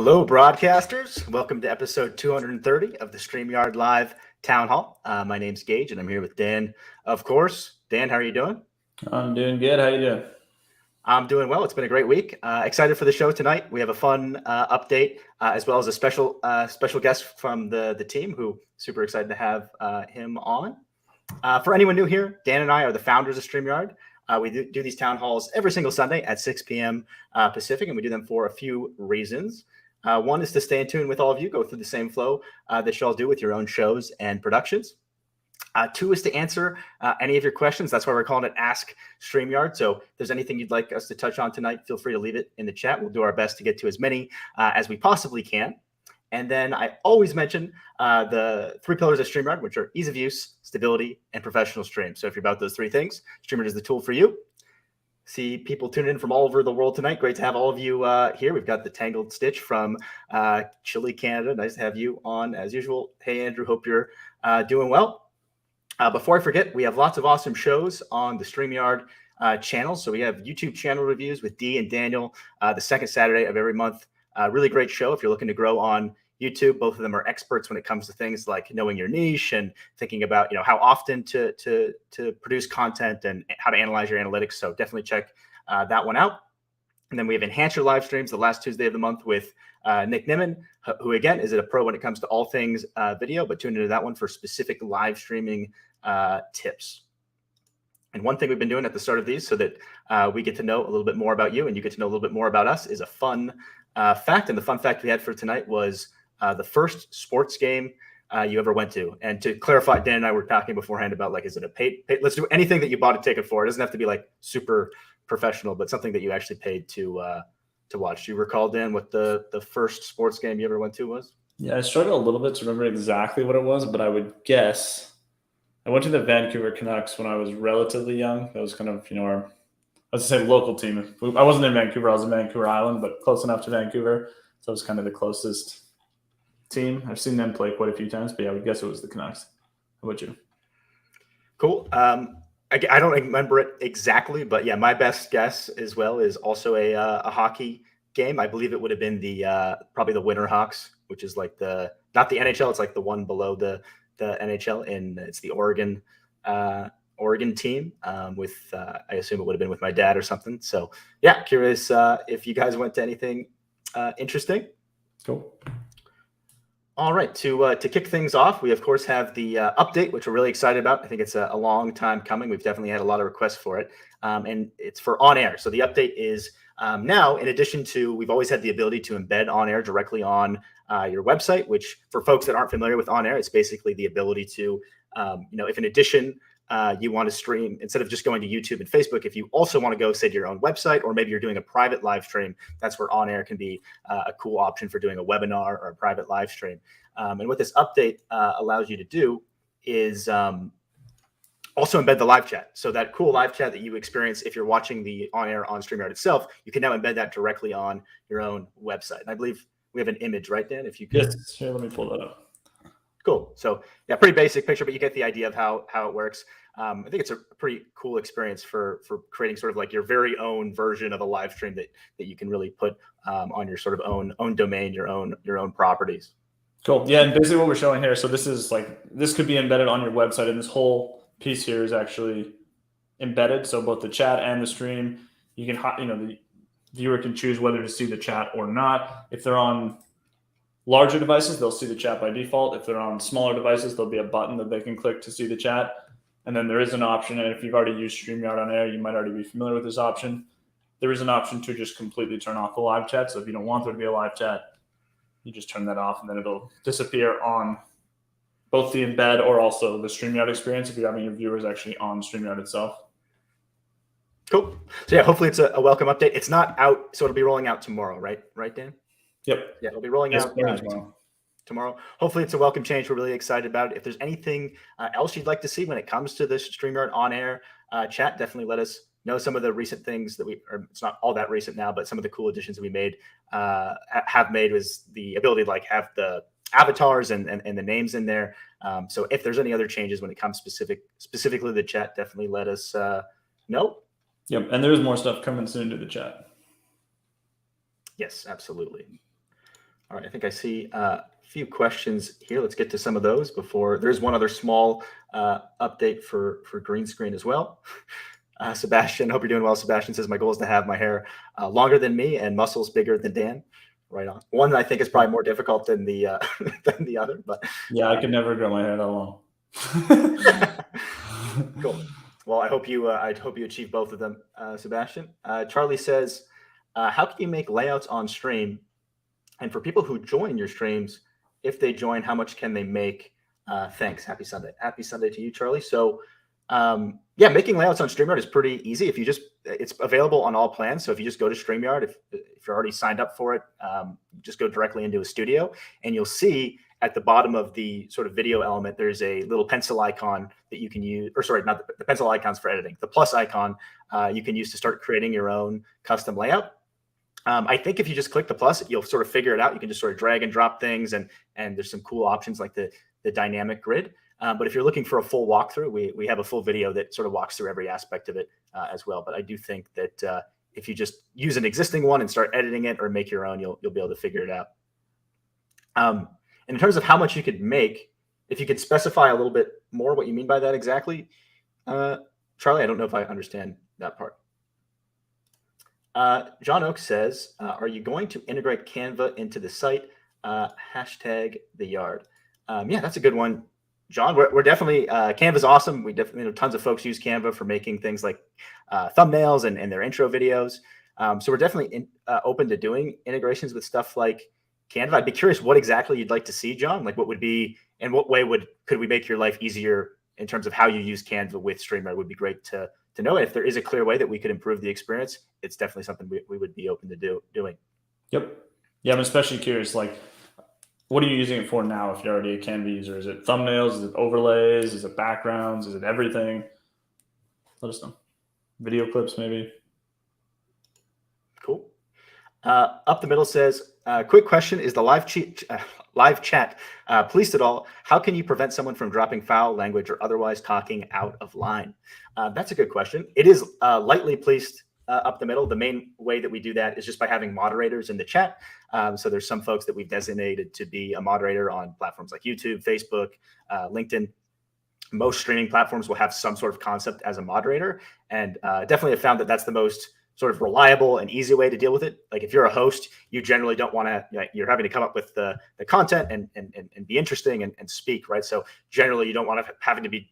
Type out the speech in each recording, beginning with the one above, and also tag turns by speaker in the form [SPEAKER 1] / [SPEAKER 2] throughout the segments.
[SPEAKER 1] Hello, broadcasters. Welcome to episode 230 of the StreamYard Live Town Hall. My name's Geige, and I'm here with Dan, of course. Dan, how are you doing?
[SPEAKER 2] I'm doing good. How you doing?
[SPEAKER 1] I'm doing well. It's been a great week. Excited for the show tonight. We have a fun update, as well as a special guest from the team who super excited to have him on. For anyone new here, Dan and I are the founders of StreamYard. We do these town halls every single Sunday at 6 p.m. Pacific, and we do them for a few reasons. One is to stay in tune with all of you, go through the same flow that you all do with your own shows and productions. Two is to answer any of your questions. That's why we're calling it Ask StreamYard. So if there's anything you'd like us to touch on tonight, feel free to leave it in the chat. We'll do our best to get to as many as we possibly can. And then I always mention the three pillars of StreamYard, which are ease of use, stability, and professional stream. So if you're about those three things, StreamYard is the tool for you. See people tuning in from all over the world tonight. Great to have all of you here. We've got the Tangled Stitch from Chile, Canada. Nice to have you on as usual. Hey, Andrew, hope you're doing well. Before I forget, we have lots of awesome shows on the StreamYard channel. So we have YouTube channel reviews with Dee and Daniel the second Saturday of every month. Really great show if you're looking to grow on YouTube. Both of them are experts when it comes to things like knowing your niche and thinking about, how often to produce content and how to analyze your analytics. So definitely check that one out. And then we have Enhance Your Live Streams the last Tuesday of the month with Nick Nimmin, who again is a pro when it comes to all things video, but tune into that one for specific live streaming tips. And one thing we've been doing at the start of these so that we get to know a little bit more about you and you get to know a little bit more about us is a fun fact. And the fun fact we had for tonight was the first sports game you ever went to. And to clarify, Dan and I were talking beforehand about is it a paid, let's do anything that you bought a ticket for. It doesn't have to be super professional, but something that you actually paid to watch. Do you recall, Dan, what the first sports game you ever went to was?
[SPEAKER 2] Yeah, I struggle a little bit to remember exactly what it was, but I would guess I went to the Vancouver Canucks when I was relatively young. That was kind of, our, I was going to say local team. I wasn't in Vancouver. I was in Vancouver Island, but close enough to Vancouver. So it was kind of the closest team. I've seen them play quite a few times, but yeah, I would guess it was the Canucks. How about you?
[SPEAKER 1] Cool. I don't remember it exactly, but yeah, my best guess as well is also a hockey game. I believe it would have been the probably the Winter Hawks, which is not the NHL. It's the one below the NHL, and it's the Oregon team with I assume it would have been with my dad or something. So yeah, curious if you guys went to anything interesting.
[SPEAKER 2] Cool.
[SPEAKER 1] All right, to kick things off, we of course have the update, which we're really excited about. I think it's a long time coming. We've definitely had a lot of requests for it, and it's for on air. So the update is now, in addition to, we've always had the ability to embed on air directly on your website, which for folks that aren't familiar with on air, it's basically the ability to, if in addition you want to stream, instead of just going to YouTube and Facebook, if you also want to go, say, to your own website, or maybe you're doing a private live stream, that's where on air can be a cool option for doing a webinar or a private live stream. And what this update allows you to do is also embed the live chat. So that cool live chat that you experience if you're watching the on air on StreamYard itself, you can now embed that directly on your own website. And I believe we have an image, right, Dan? If you could.
[SPEAKER 2] Yes, here, let me pull that up.
[SPEAKER 1] Cool. So yeah, pretty basic picture, but you get the idea of how it works. I think it's a pretty cool experience for creating sort of your very own version of a live stream that you can really put on your sort of own domain, your own properties.
[SPEAKER 2] Cool. Yeah, and basically what we're showing here, so this is this could be embedded on your website, and this whole piece here is actually embedded. So both the chat and the stream, you can, the viewer can choose whether to see the chat or not. If they're on larger devices, they'll see the chat by default. If they're on smaller devices, there'll be a button that they can click to see the chat. And then there is an option, and if you've already used StreamYard on air, you might already be familiar with this option. There is an option to just completely turn off the live chat. So if you don't want there to be a live chat, you just turn that off, and then it'll disappear on both the embed or also the StreamYard experience if you're having your viewers actually on StreamYard itself.
[SPEAKER 1] Cool. So yeah, hopefully it's a welcome update. It's not out, so it'll be rolling out tomorrow, right? Right, Dan?
[SPEAKER 2] Yep.
[SPEAKER 1] Yeah, it'll be rolling out tomorrow. Hopefully it's a welcome change. We're really excited about it. If there's anything else you'd like to see when it comes to this StreamYard on-air chat, definitely let us know. Some of the recent things that it's not all that recent now, but some of the cool additions that we made have made was the ability to have the avatars and the names in there. So if there's any other changes when it comes specifically to the chat, definitely let us know.
[SPEAKER 2] Yep, and there's more stuff coming soon to the chat.
[SPEAKER 1] Yes, absolutely. All right, I think I see a few questions here. Let's get to some of those before. There's one other small update for green screen as well. Sebastian, hope you're doing well. Sebastian says, my goal is to have my hair longer than me and muscles bigger than Dan. Right on. One I think is probably more difficult than the than the other, but
[SPEAKER 2] yeah, I could never grow my hair that long.
[SPEAKER 1] Cool. Well, I hope you achieve both of them, Sebastian. Charlie says, how can you make layouts on stream? And for people who join your streams, if they join, how much can they make? Thanks. Happy Sunday. Happy Sunday to you, Charlie. So, yeah, making layouts on StreamYard is pretty easy. If you just, it's available on all plans. So if you just go to StreamYard, if you're already signed up for it, just go directly into a studio, and you'll see at the bottom of the sort of video element, there's a little pencil icon that you can use, or sorry, not the pencil icons for editing, the plus icon you can use to start creating your own custom layout. I think if you just click the plus, you'll sort of figure it out. You can just sort of drag and drop things, and there's some cool options like the dynamic grid. But if you're looking for a full walkthrough, we have a full video that sort of walks through every aspect of it as well. But I do think that if you just use an existing one and start editing it or make your own, you'll be able to figure it out. And in terms of how much you could make, if you could specify a little bit more what you mean by that exactly, Charlie, I don't know if I understand that part. John Oak says, are you going to integrate Canva into the site? Hashtag the yard. Yeah, that's a good one, John. We're definitely, Canva's awesome. We definitely know tons of folks use Canva for making things like thumbnails and their intro videos. So we're definitely open to doing integrations with stuff like Canva. I'd be curious what exactly you'd like to see, John. Like what would be, in what way could we make your life easier in terms of how you use Canva with StreamYard? Would be great to know. If there is a clear way that we could improve the experience, it's definitely something we would be open to doing.
[SPEAKER 2] Yep. Yeah, I'm especially curious, like, what are you using it for now if you're already a Canva user? Is it thumbnails? Is it overlays? Is it backgrounds? Is it everything? Let us know. Video clips, maybe.
[SPEAKER 1] Cool. Up the middle says, quick question, is the live chat policed at all? How can you prevent someone from dropping foul language or otherwise talking out of line? That's a good question. It is lightly policed up the middle. The main way that we do that is just by having moderators in the chat. So there's some folks that we've designated to be a moderator on platforms like YouTube, Facebook, LinkedIn. Most streaming platforms will have some sort of concept as a moderator, and definitely have found that that's the most sort of reliable and easy way to deal with it. Like if you're a host, you generally don't want to, you're having to come up with the content and be interesting and speak, right? So generally you don't want to having to be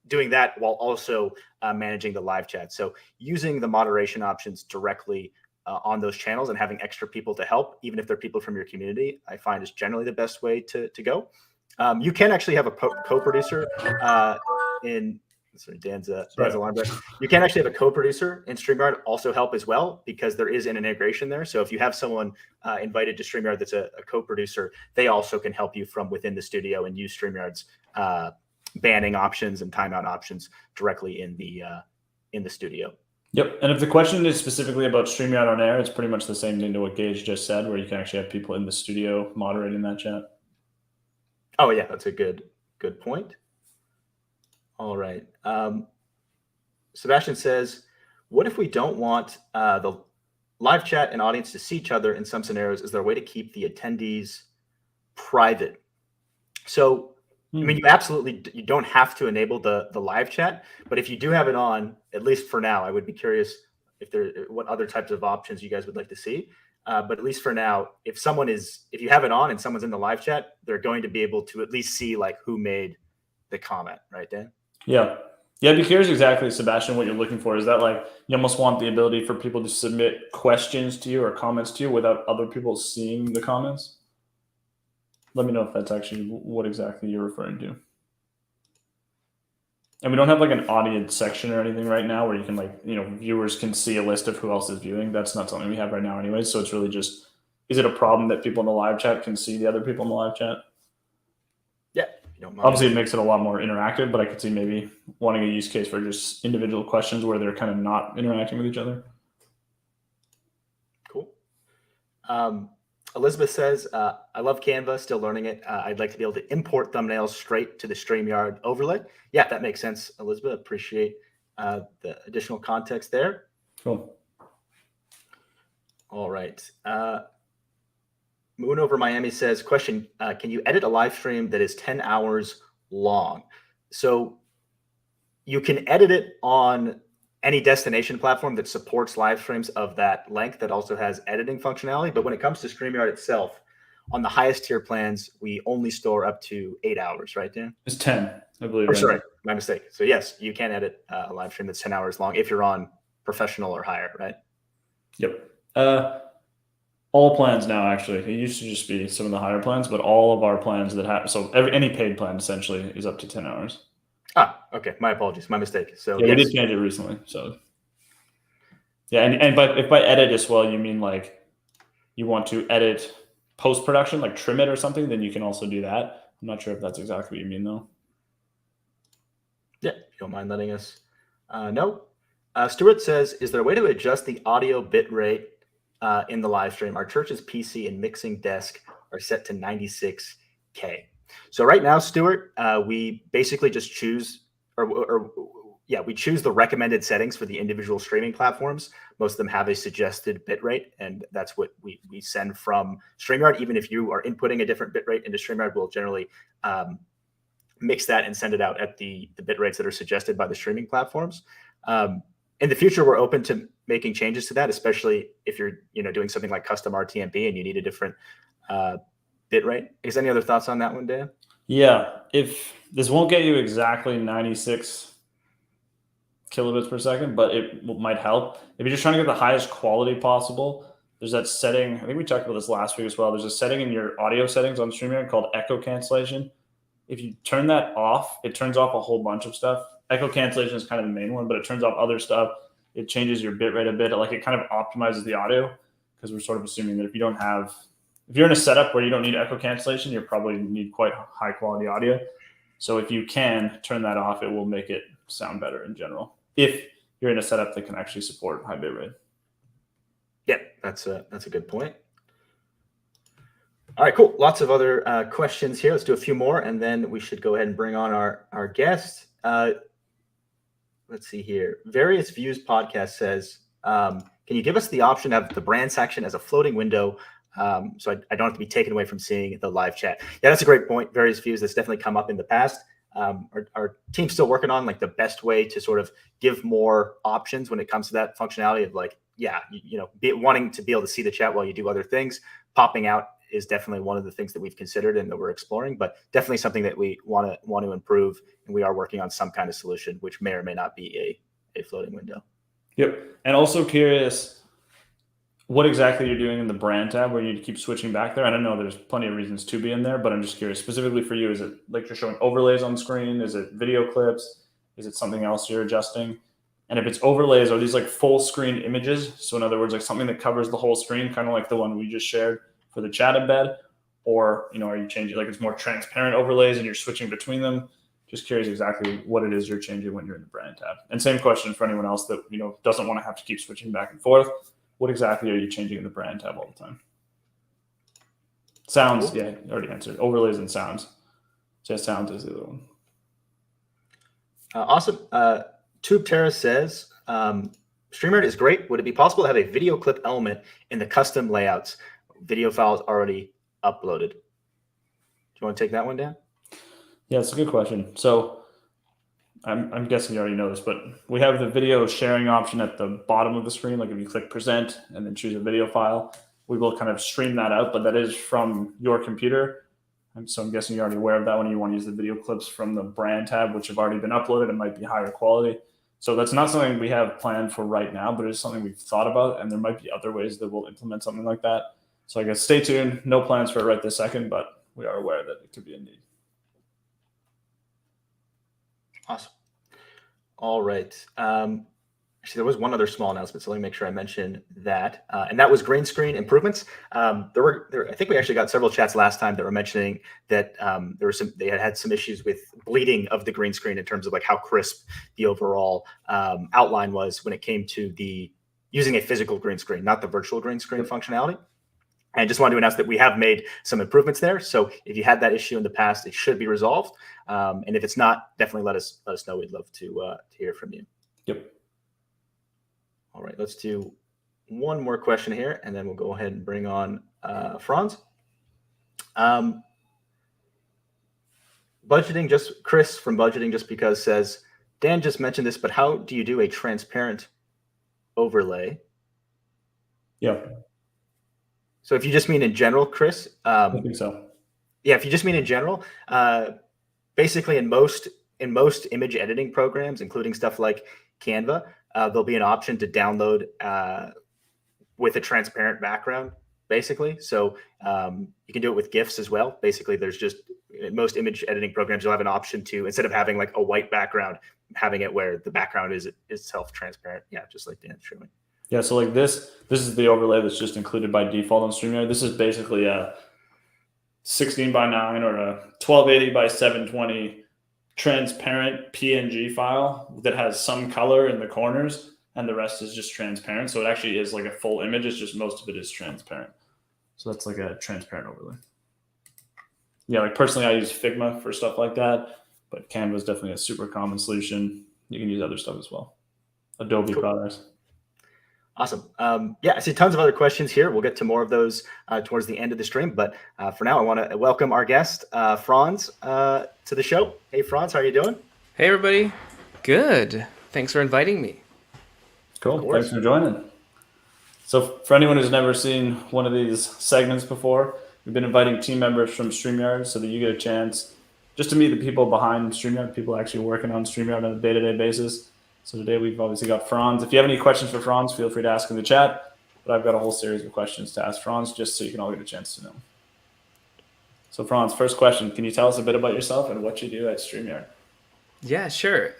[SPEAKER 1] doing that while also managing the live chat. So using the moderation options directly on those channels and having extra people to help, even if they're people from your community, I find is generally the best way to go. You can actually have a co-producer in, sorry, Dan's alarm. You can actually have a co-producer in StreamYard also help as well, because there is an integration there. So if you have someone invited to StreamYard that's a co-producer, they also can help you from within the studio and use StreamYard's banning options and timeout options directly in the studio.
[SPEAKER 2] Yep. And if the question is specifically about StreamYard on air, it's pretty much the same thing to what Geige just said, where you can actually have people in the studio moderating that chat.
[SPEAKER 1] Oh yeah, that's a good point. All right. Sebastian says, what if we don't want the live chat and audience to see each other in some scenarios? Is there a way to keep the attendees private? So, I mean, you don't have to enable the live chat, but if you do have it on, at least for now, I would be curious what other types of options you guys would like to see. But at least for now, if you have it on and someone's in the live chat, they're going to be able to at least see like who made the comment, right, Dan?
[SPEAKER 2] Yeah. Yeah, I'd be curious exactly, Sebastian, what you're looking for. Is that like you almost want the ability for people to submit questions to you or comments to you without other people seeing the comments? Let me know if that's actually what exactly you're referring to. And we don't have like an audience section or anything right now where you can viewers can see a list of who else is viewing. That's not something we have right now anyway. So it's really just, is it a problem that people in the live chat can see the other people in the live chat?
[SPEAKER 1] Yeah.
[SPEAKER 2] Obviously, it makes it a lot more interactive, but I could see maybe wanting a use case for just individual questions where they're kind of not interacting with each other.
[SPEAKER 1] Cool. Elizabeth says, I love Canva, still learning it. I'd like to be able to import thumbnails straight to the StreamYard overlay. Yeah, that makes sense, Elizabeth. Appreciate the additional context there.
[SPEAKER 2] Cool.
[SPEAKER 1] All right. Moon over Miami says, question, can you edit a live stream that is 10 hours long? So you can edit it on any destination platform that supports live streams of that length that also has editing functionality. But when it comes to StreamYard itself, on the highest tier plans, we only store up to 8 hours, right, Dan?
[SPEAKER 2] It's 10, I believe.
[SPEAKER 1] Or sorry, my mistake. So yes, you can edit a live stream that's 10 hours long if you're on professional or higher, right?
[SPEAKER 2] Yep. All plans now, actually. It used to just be some of the higher plans, but all of our plans that have, so any paid plan essentially is up to 10 hours.
[SPEAKER 1] Okay. My apologies. My mistake. So
[SPEAKER 2] yeah, we did change it recently. So yeah, and if by edit as well, you mean like you want to edit post-production, like trim it or something, then you can also do that. I'm not sure if that's exactly what you mean though.
[SPEAKER 1] Yeah, if you don't mind letting us know. Stuart says, is there a way to adjust the audio bit rate in the live stream? Our church's PC and mixing desk are set to 96K. So right now, Stuart, we basically just choose, we choose the recommended settings for the individual streaming platforms. Most of them have a suggested bitrate, and that's what we send from StreamYard. Even if you are inputting a different bitrate into StreamYard, we'll generally mix that and send it out at the bit rates that are suggested by the streaming platforms. In the future, we're open to making changes to that, especially if you're doing something like custom RTMP and you need a different bit rate. Is any other thoughts on that one, Dan?
[SPEAKER 2] Yeah, if this won't get you exactly 96 kilobits per second, but it might help. If you're just trying to get the highest quality possible, there's that setting. I think we talked about this last week as well. There's a setting in your audio settings on StreamYard called echo cancellation. If you turn that off, it turns off a whole bunch of stuff. Echo cancellation is kind of the main one, but it turns off other stuff. It changes your bit rate a bit. Like it kind of optimizes the audio, because we're sort of assuming that if you're in a setup where you don't need echo cancellation, you probably need quite high quality audio. So if you can turn that off, it will make it sound better in general, if you're in a setup that can actually support high bit rate.
[SPEAKER 1] Yeah, that's a good point. All right, cool. Lots of other questions here. Let's do a few more, and then we should go ahead and bring on our guest. Let's see here. Various Views podcast says, can you give us the option of the brand section as a floating window, so I don't have to be taken away from seeing the live chat? Yeah, that's a great point. Various Views, that's definitely come up in the past. Our team's still working on like the best way to sort of give more options when it comes to that functionality of like, wanting to be able to see the chat while you do other things. Popping out is definitely one of the things that we've considered and that we're exploring, but definitely something that we want to improve. And we are working on some kind of solution, which may or may not be a floating window.
[SPEAKER 2] Yep. And also curious what exactly you're doing in the brand tab where you keep switching back there. I don't know, there's plenty of reasons to be in there, but I'm just curious specifically for you. Is it like you're showing overlays on screen? Is it video clips? Is it something else you're adjusting? And if it's overlays, are these like full screen images? So in other words, like something that covers the whole screen, kind of like the one we just shared for the chat embed? Or, are you changing, like it's more transparent overlays and you're switching between them? Just curious exactly what it is you're changing when you're in the brand tab. And same question for anyone else that, doesn't want to have to keep switching back and forth. What exactly are you changing in the brand tab all the time? Sounds, yeah, I already answered. Overlays and sounds. So sounds is the other one.
[SPEAKER 1] Awesome. Tube Terra says, StreamYard is great. Would it be possible to have a video clip element in the custom layouts? Video files already uploaded. Do you want to take that one, Dan?
[SPEAKER 2] Yeah, it's a good question. So I'm guessing you already know this, but we have the video sharing option at the bottom of the screen. Like if you click present and then choose a video file, we will kind of stream that out, but that is from your computer. And so I'm guessing you're already aware of that when you want to use the video clips from the brand tab, which have already been uploaded and might be higher quality. So that's not something we have planned for right now, but it's something we've thought about, and there might be other ways that we'll implement something like that. So I guess stay tuned. No plans for it right this second, but we are aware that it could be a need.
[SPEAKER 1] Awesome. All right. Actually, there was one other small announcement, so let me make sure I mention that. And that was green screen improvements. I think we actually got several chats last time that were mentioning that they had some issues with bleeding of the green screen in terms of like how crisp the overall outline was when it came to using a physical green screen, not the virtual green screen functionality. And I just wanted to announce that we have made some improvements there. So if you had that issue in the past, it should be resolved. And if it's not, definitely let us know. We'd love to hear from you.
[SPEAKER 2] Yep.
[SPEAKER 1] All right, let's do one more question here, and then we'll go ahead and bring on Franz. Um, budgeting, just Chris from Budgeting Just Because says, Dan just mentioned this, but how do you do a transparent overlay?
[SPEAKER 2] Yeah,
[SPEAKER 1] So if you just mean in general, Chris,
[SPEAKER 2] I think so.
[SPEAKER 1] yeah, if you just mean in general, basically in most image editing programs, including stuff like Canva, there'll be an option to download with a transparent background, basically. So you can do it with GIFs as well. Basically, there's just in most image editing programs, you'll have an option to, instead of having like a white background, having it where the background is self-transparent. Yeah, just like Dan's showing.
[SPEAKER 2] Yeah, so like this is the overlay that's just included by default on StreamYard. This is basically a 16 by 9 or a 1280 by 720 transparent PNG file that has some color in the corners and the rest is just transparent. So it actually is like a full image. It's just most of it is transparent. So that's like a transparent overlay. Yeah, like personally, I use Figma for stuff like that, but Canva is definitely a super common solution. You can use other stuff as well. Adobe products.
[SPEAKER 1] Awesome. Yeah, I see tons of other questions here. We'll get to more of those towards the end of the stream. But for now, I want to welcome our guest, Franz, to the show. Hey, Franz, how are you doing?
[SPEAKER 3] Hey, everybody. Good. Thanks for inviting me.
[SPEAKER 2] Cool. Thanks for joining. So for anyone who's never seen one of these segments before, we've been inviting team members from StreamYard so that you get a chance just to meet the people behind StreamYard, people actually working on StreamYard on a day-to-day basis. So today we've obviously got Franz. If you have any questions for Franz, feel free to ask in the chat. But I've got a whole series of questions to ask Franz just so you can all get a chance to know. So Franz, first question, can you tell us a bit about yourself and what you do at StreamYard?
[SPEAKER 3] Yeah, sure.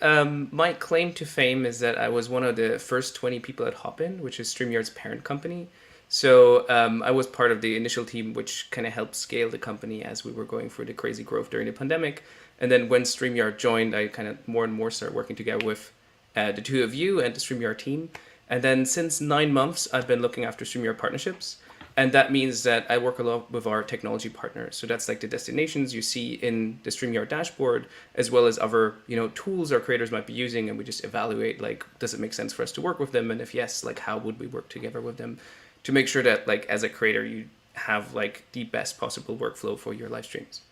[SPEAKER 3] My claim to fame is that I was one of the first 20 people at Hopin, which is StreamYard's parent company. So I was part of the initial team, which kind of helped scale the company as we were going through the crazy growth during the pandemic. And then when StreamYard joined, I kind of more and more started working together with the two of you and the StreamYard team. And then since 9 months, I've been looking after StreamYard partnerships. And that means that I work a lot with our technology partners. So that's like the destinations you see in the StreamYard dashboard, as well as other, tools our creators might be using. And we just evaluate, like, does it make sense for us to work with them? And if yes, like, how would we work together with them to make sure that, like, as a creator, you have, like, the best possible workflow for your live streams.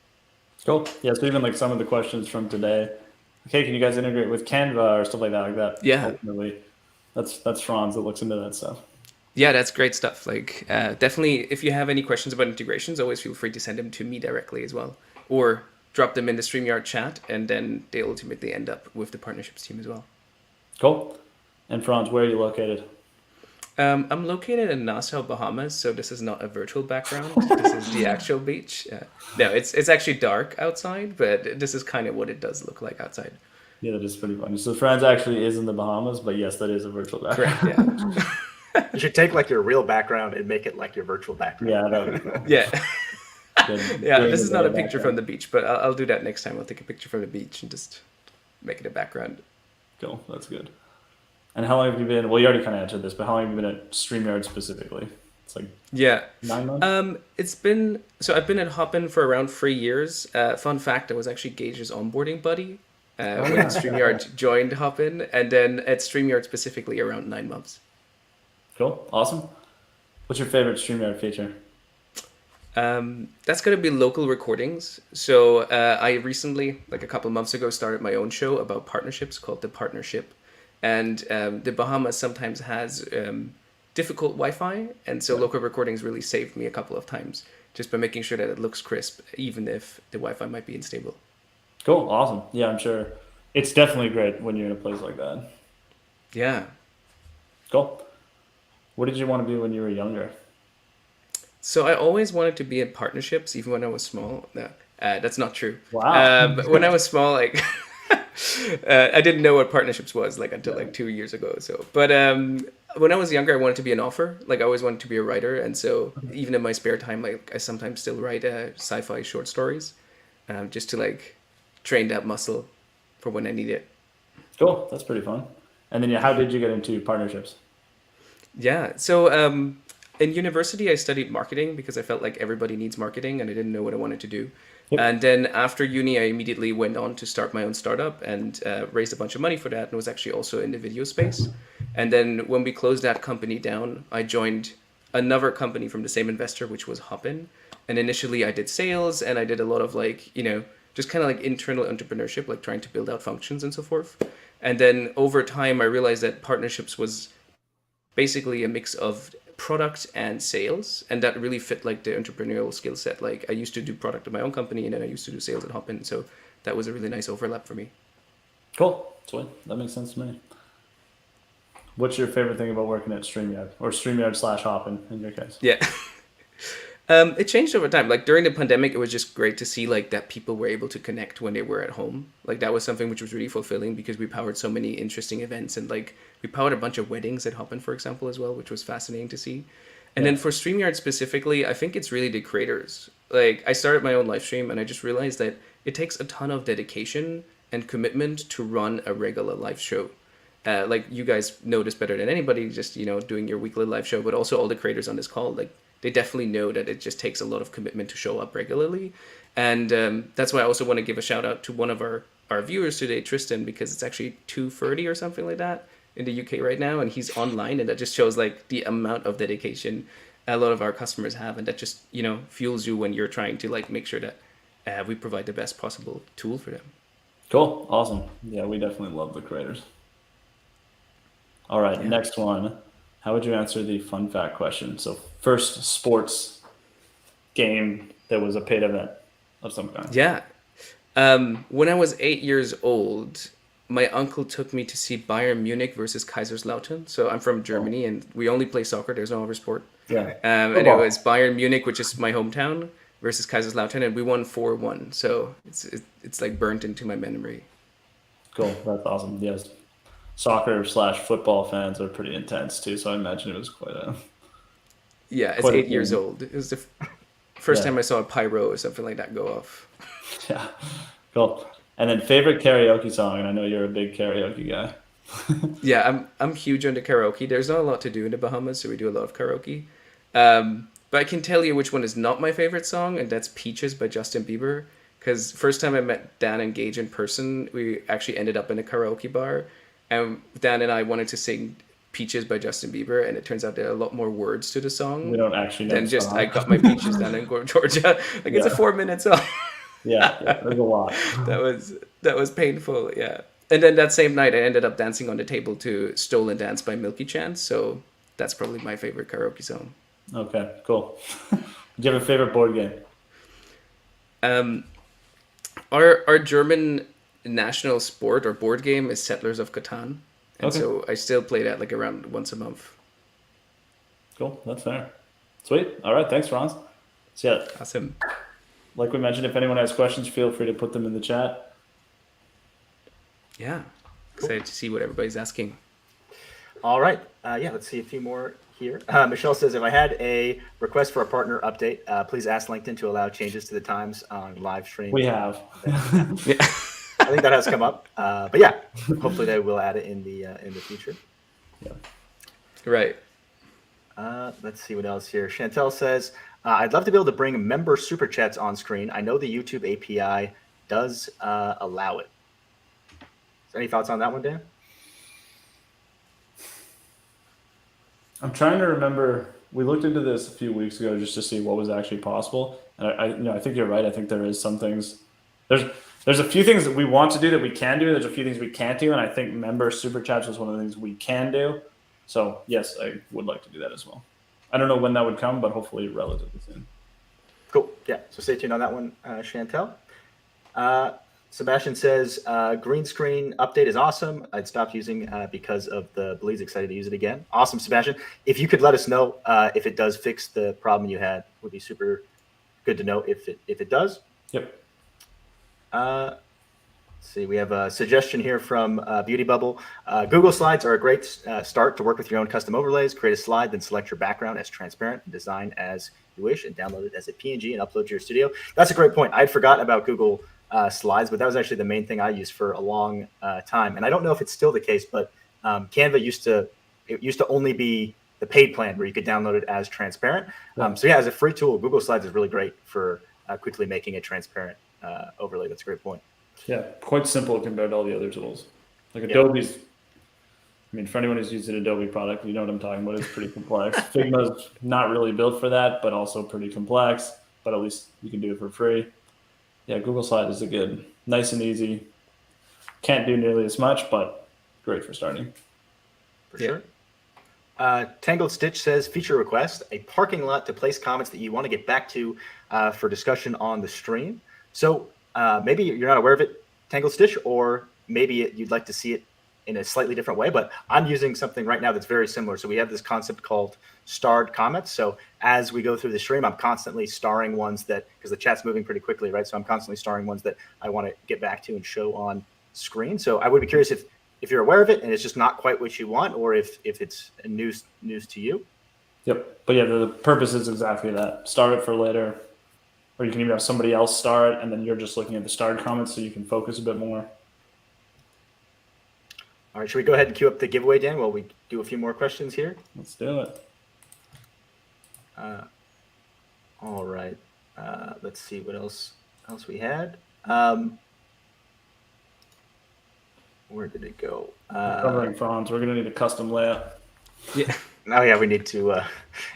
[SPEAKER 2] Cool. Yeah, so even like some of the questions from today, okay, can you guys integrate with Canva or stuff like that?
[SPEAKER 3] Yeah.
[SPEAKER 2] Ultimately, that's Franz that looks into that stuff.
[SPEAKER 3] Yeah, that's great stuff. Like, definitely, if you have any questions about integrations, always feel free to send them to me directly as well, or drop them in the StreamYard chat, and then they ultimately end up with the partnerships team as well.
[SPEAKER 2] Cool. And Franz, where are you located?
[SPEAKER 3] I'm located in Nassau, Bahamas, so this is not a virtual background. This is the actual beach. No, it's actually dark outside, but this is kind of what it does look like outside.
[SPEAKER 2] Yeah, that is pretty funny. So Franz actually is in the Bahamas, but yes, that is a virtual background.
[SPEAKER 3] Correct, yeah.
[SPEAKER 1] You should take like your real background and make it like your virtual background.
[SPEAKER 2] Yeah, that would be cool.
[SPEAKER 3] Yeah. Yeah, this is not a picture from the beach, but I'll do that next time. I'll take a picture from the beach and just make it a background.
[SPEAKER 2] Cool, that's good. And how long have you been, well, you already kind of answered this, but how long have you been at StreamYard specifically? It's like 9 months?
[SPEAKER 3] I've been at Hopin for around 3 years. Fun fact, I was actually Geige's onboarding buddy when StreamYard joined Hopin, and then at StreamYard specifically around 9 months.
[SPEAKER 2] Cool, awesome. What's your favorite StreamYard feature?
[SPEAKER 3] That's going to be local recordings. So I recently, like a couple months ago, started my own show about partnerships called The Partnership. And the Bahamas sometimes has difficult Wi-Fi. And so local recordings really saved me a couple of times just by making sure that it looks crisp, even if the Wi-Fi might be unstable.
[SPEAKER 2] Cool, awesome. Yeah, I'm sure. It's definitely great when you're in a place like that.
[SPEAKER 3] Yeah.
[SPEAKER 2] Cool. What did you want to be when you were younger?
[SPEAKER 3] So I always wanted to be in partnerships, even when I was small. No, that's not true.
[SPEAKER 2] Wow.
[SPEAKER 3] But when I was small, like I didn't know what partnerships was like until like 2 years ago. So, but when I was younger, I wanted to be an author. Like I always wanted to be a writer, and so even in my spare time, like I sometimes still write sci-fi short stories, just to like train that muscle for when I need it.
[SPEAKER 2] Cool, that's pretty fun. And then, how did you get into partnerships?
[SPEAKER 3] Yeah, so in university, I studied marketing because I felt like everybody needs marketing and I didn't know what I wanted to do. Yep. And then after uni, I immediately went on to start my own startup and raised a bunch of money for that, and was actually also in the video space. And then when we closed that company down, I joined another company from the same investor, which was Hopin. And initially I did sales and I did a lot of like, just kind of like internal entrepreneurship, like trying to build out functions and so forth. And then over time, I realized that partnerships was basically a mix of product and sales, and that really fit like the entrepreneurial skill set. Like I used to do product at my own company, and then I used to do sales at Hopin, so that was a really nice overlap for me.
[SPEAKER 2] Cool. Sweet. That makes sense to me. What's your favorite thing about working at StreamYard, or StreamYard/Hopin in your case?
[SPEAKER 3] Yeah. It changed over time. Like during the pandemic, it was just great to see like that people were able to connect when they were at home. Like that was something which was really fulfilling because we powered so many interesting events, and like we powered a bunch of weddings at Hopin, for example, as well, which was fascinating to see. And then for StreamYard specifically, I think it's really the creators. Like I started my own live stream and I just realized that it takes a ton of dedication and commitment to run a regular live show. Like you guys know this better than anybody, just doing your weekly live show, but also all the creators on this call, like they definitely know that it just takes a lot of commitment to show up regularly. And that's why I also want to give a shout out to one of our viewers today, Tristan, because it's actually 2:30 or something like that in the UK right now, and he's online, and that just shows like the amount of dedication a lot of our customers have, and that just fuels you when you're trying to like make sure that we provide the best possible tool for them.
[SPEAKER 2] Cool. Awesome. Yeah, we definitely love the creators. All right, next one. How would you answer the fun fact question? So first sports game that was a paid event of some kind.
[SPEAKER 3] Yeah. When I was 8 years old, my uncle took me to see Bayern Munich versus Kaiserslautern. So I'm from Germany, and we only play soccer. There's no other sport.
[SPEAKER 2] Yeah.
[SPEAKER 3] And it was Bayern Munich, which is my hometown, versus Kaiserslautern, and we won 4-1. So it's like burnt into my memory.
[SPEAKER 2] Cool. That's awesome. Yes. Soccer/football fans are pretty intense too, so I imagine it was quite a...
[SPEAKER 3] Yeah, it's 8 years old. It was the first time I saw a pyro or something like that go off.
[SPEAKER 2] Yeah, cool. And then favorite karaoke song, and I know you're a big karaoke guy.
[SPEAKER 3] Yeah, I'm huge into karaoke. There's not a lot to do in the Bahamas, so we do a lot of karaoke. But I can tell you which one is not my favorite song, and that's Peaches by Justin Bieber. Because first time I met Dan and Geige in person, we actually ended up in a karaoke bar. And Dan and I wanted to sing Peaches by Justin Bieber, and it turns out there are a lot more words to the song.
[SPEAKER 2] We don't actually know.
[SPEAKER 3] Than just I got my peaches down in Georgia. Like it's a 4-minute song.
[SPEAKER 2] Yeah, there's a lot.
[SPEAKER 3] That was painful. Yeah, and then that same night I ended up dancing on the table to "Stolen Dance" by Milky Chance. So that's probably my favorite karaoke song.
[SPEAKER 2] Okay, cool. Do you have a favorite board game?
[SPEAKER 3] Our German national sport or board game is Settlers of Catan, and so I still play that like around once a month.
[SPEAKER 2] Cool, that's fair. Sweet. All right, thanks, Franz. So yeah,
[SPEAKER 3] Awesome.
[SPEAKER 2] like we mentioned, if anyone has questions, feel free to put them in the chat.
[SPEAKER 3] Yeah, excited to see what everybody's asking.
[SPEAKER 1] All right. Let's see a few more here. Michelle says, if I had a request for a partner update, please ask LinkedIn to allow changes to the times on live stream.
[SPEAKER 2] We have.
[SPEAKER 3] Yeah.
[SPEAKER 1] I think that has come up. But yeah, hopefully they will add it in the future.
[SPEAKER 2] Yeah.
[SPEAKER 3] Right.
[SPEAKER 1] Let's see what else here. Chantel says, I'd love to be able to bring member super chats on screen. I know the YouTube API does allow it. Any thoughts on that one, Dan?
[SPEAKER 2] I'm trying to remember. We looked into this a few weeks ago just to see what was actually possible, and I think you're right. I think there is some things. There's a few things that we want to do that we can do. There's a few things we can't do, and I think member super chats is one of the things we can do. So yes, I would like to do that as well. I don't know when that would come, but hopefully relatively soon.
[SPEAKER 1] Cool. Yeah. So stay tuned on that one, Chantel. Sebastian says, green screen update is awesome. I'd stopped using because of the bleeds. Excited to use it again. Awesome, Sebastian. If you could let us know if it does fix the problem you had, would be super good to know if it does.
[SPEAKER 2] Yep.
[SPEAKER 1] Let's see, we have a suggestion here from Beauty Bubble. Google Slides are a great start to work with your own custom overlays. Create a slide, then select your background as transparent and design as you wish, and download it as a PNG and upload to your studio. That's a great point. I'd forgotten about Google Slides, but that was actually the main thing I used for a long time. And I don't know if it's still the case, but Canva used to only be the paid plan where you could download it as transparent. So yeah, as a free tool, Google Slides is really great for quickly making a transparent overlay. That's a great point.
[SPEAKER 2] Yeah, quite simple compared to all the other tools. Like Adobe's, I mean, for anyone who's used an Adobe product, you know what I'm talking about. It's pretty complex. Figma's not really built for that, but also pretty complex. but at least you can do it for free. Yeah, Google Slides is a good, nice and easy. Can't do nearly as much, but great for starting.
[SPEAKER 1] For sure. Tangled Stitch says, feature request, a parking lot to place comments that you want to get back to for discussion on the stream. So maybe you're not aware of it, Tangled Stitch, or maybe you'd like to see it in a slightly different way, but I'm using something right now that's very similar. So we have this concept called starred comments. So as we go through the stream, I'm constantly starring ones that, because the chat's moving pretty quickly, right? So I'm constantly starring ones that I want to get back to and show on screen. So I would be curious if you're aware of it and it's just not quite what you want, or if it's news to you.
[SPEAKER 2] Yep. But yeah, the purpose is exactly that. Start it for later, or you can even have somebody else start, and then you're just looking at the starred comments so you can focus a bit more.
[SPEAKER 1] All right, should we go ahead and queue up the giveaway, Dan, while we do a few more questions here?
[SPEAKER 2] Let's do it.
[SPEAKER 1] All right. Let's see what else we had. Where did it go?
[SPEAKER 2] Covering fonts. We're gonna need a custom layout.
[SPEAKER 3] Yeah.
[SPEAKER 1] Oh yeah, we need to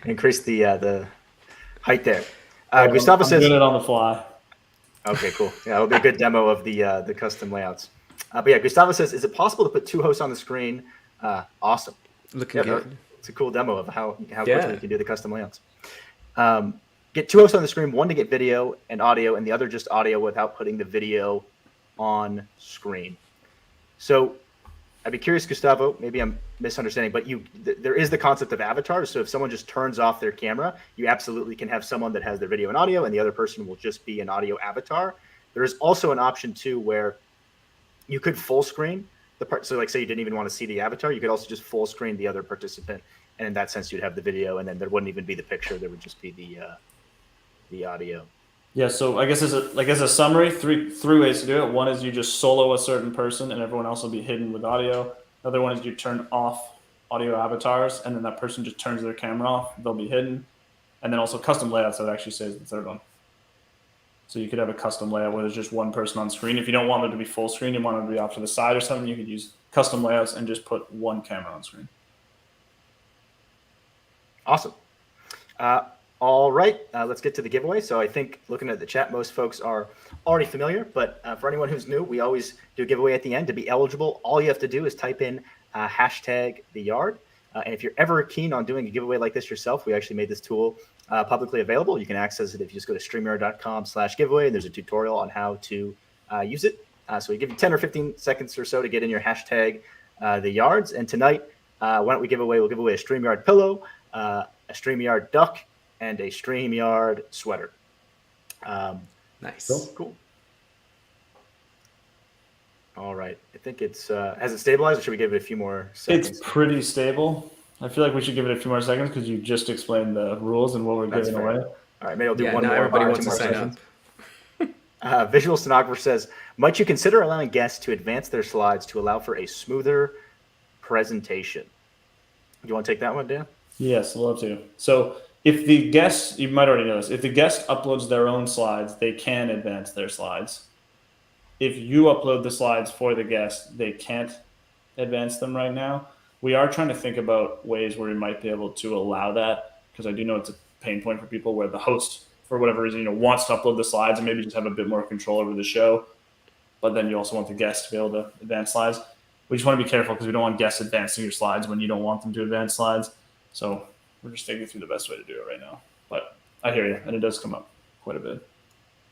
[SPEAKER 1] increase the height there. Gustavo says,
[SPEAKER 2] doing it on the fly.
[SPEAKER 1] Okay, cool. Yeah, it'll be a good demo of the custom layouts. But yeah, Gustavo says, is it possible to put two hosts on the screen? Awesome.
[SPEAKER 3] Looking good.
[SPEAKER 1] It's a cool demo of how quickly you can do the custom layouts. Get two hosts on the screen, one to get video and audio, and the other just audio without putting the video on screen. So I'd be curious, Gustavo, maybe I'm misunderstanding, but there is the concept of avatars. So if someone just turns off their camera, you absolutely can have someone that has their video and audio, and the other person will just be an audio avatar. There is also an option too where you could full screen the part. So like say you didn't even want to see the avatar, you could also just full screen the other participant. And in that sense, you'd have the video, and then there wouldn't even be the picture. There would just be the audio.
[SPEAKER 2] Yeah, so I guess as a summary, three ways to do it. One is you just solo a certain person and everyone else will be hidden with audio. The other one is you turn off audio avatars and then that person just turns their camera off. They'll be hidden. And then also custom layouts, that actually says the third one. So you could have a custom layout where there's just one person on screen. If you don't want it to be full screen, you want it to be off to the side or something, you could use custom layouts and just put one camera on screen.
[SPEAKER 1] Awesome. All right, let's get to the giveaway. So I think looking at the chat, most folks are already familiar, but for anyone who's new, we always do a giveaway at the end. To be eligible, all you have to do is type in hashtag the yard. And if you're ever keen on doing a giveaway like this yourself, we actually made this tool publicly available. You can access it if you just go to StreamYard.com/giveaway. There's a tutorial on how to use it. So we give you 10 or 15 seconds or so to get in your hashtag the yards. And tonight, why don't we give away? We'll give away a StreamYard pillow, a StreamYard duck, and a StreamYard sweater.
[SPEAKER 3] Nice.
[SPEAKER 1] Cool. All right. I think it's has it stabilized, or should we give it a few more seconds?
[SPEAKER 2] It's pretty stable. I feel like we should give it a few more seconds because you just explained the rules and what we're giving away.
[SPEAKER 1] All right, maybe I'll do one
[SPEAKER 3] now
[SPEAKER 1] more.
[SPEAKER 3] Everybody
[SPEAKER 1] or
[SPEAKER 3] wants
[SPEAKER 1] two
[SPEAKER 3] to
[SPEAKER 1] more
[SPEAKER 3] sign
[SPEAKER 1] sessions.
[SPEAKER 3] up.
[SPEAKER 1] Visual Stenographer says, might you consider allowing guests to advance their slides to allow for a smoother presentation? Do you want to take that one, Dan?
[SPEAKER 2] Yes, I'd love to. So if the guest, you might already know this, if the guest uploads their own slides, they can advance their slides. If you upload the slides for the guest, they can't advance them right now. We are trying to think about ways where we might be able to allow that, because I do know it's a pain point for people where the host, for whatever reason, wants to upload the slides and maybe just have a bit more control over the show. But then you also want the guest to be able to advance slides. We just want to be careful because we don't want guests advancing your slides when you don't want them to advance slides. So we're just thinking through the best way to do it right now. But I hear you, and it does come up quite a bit.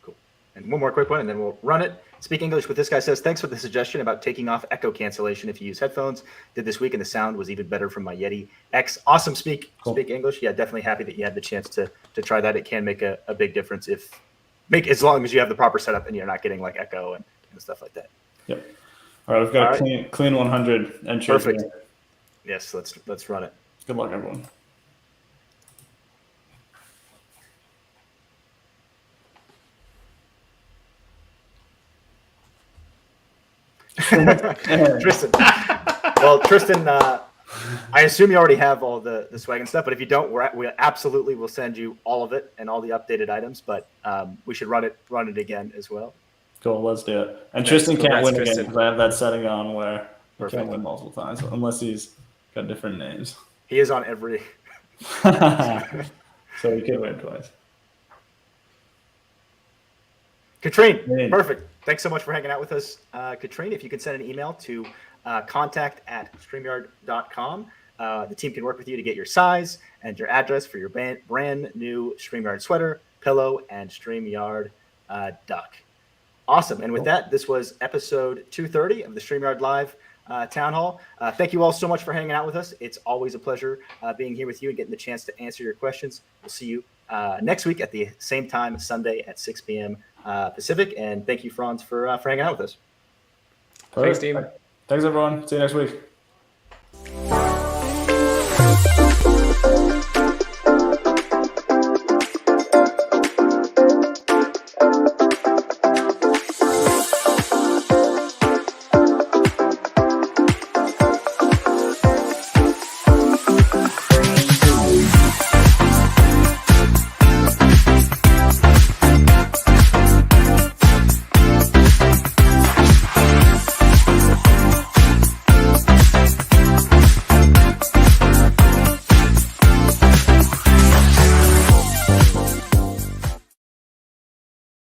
[SPEAKER 1] Cool. And one more quick one, and then we'll run it. Speak English with this guy says, thanks for the suggestion about taking off echo cancellation if you use headphones. Did this week, and the sound was even better from my Yeti X. Awesome. Speak English. Yeah, definitely happy that you had the chance to try that. It can make a big difference as long as you have the proper setup and you're not getting like echo and stuff like that.
[SPEAKER 2] Yep. All right, we've got a clean 100 entries.
[SPEAKER 1] Perfect.
[SPEAKER 2] Here.
[SPEAKER 1] Yes, let's run it.
[SPEAKER 2] Good luck, everyone.
[SPEAKER 1] Tristan. Well, Tristan, I assume you already have all the swag and stuff, but if you don't, we absolutely will send you all of it and all the updated items, but we should run it again as well.
[SPEAKER 2] Cool, let's do it. And Tristan can't win
[SPEAKER 3] Tristan.
[SPEAKER 2] again because I have that setting on where he can't win multiple times unless he's got different names.
[SPEAKER 1] He is on every.
[SPEAKER 2] So he can win twice.
[SPEAKER 1] Katrine, perfect. Thanks so much for hanging out with us, Katrine. If you can send an email to contact@streamyard.com, the team can work with you to get your size and your address for your brand new StreamYard sweater, pillow, and StreamYard duck. Awesome. And with that, this was episode 230 of the StreamYard Live Town Hall. Thank you all so much for hanging out with us. It's always a pleasure being here with you and getting the chance to answer your questions. We'll see you next week at the same time, Sunday at 6 p.m. Pacific. And thank you, Franz, for hanging out with us.
[SPEAKER 3] Thanks, team.
[SPEAKER 2] Thanks, everyone. See you next week.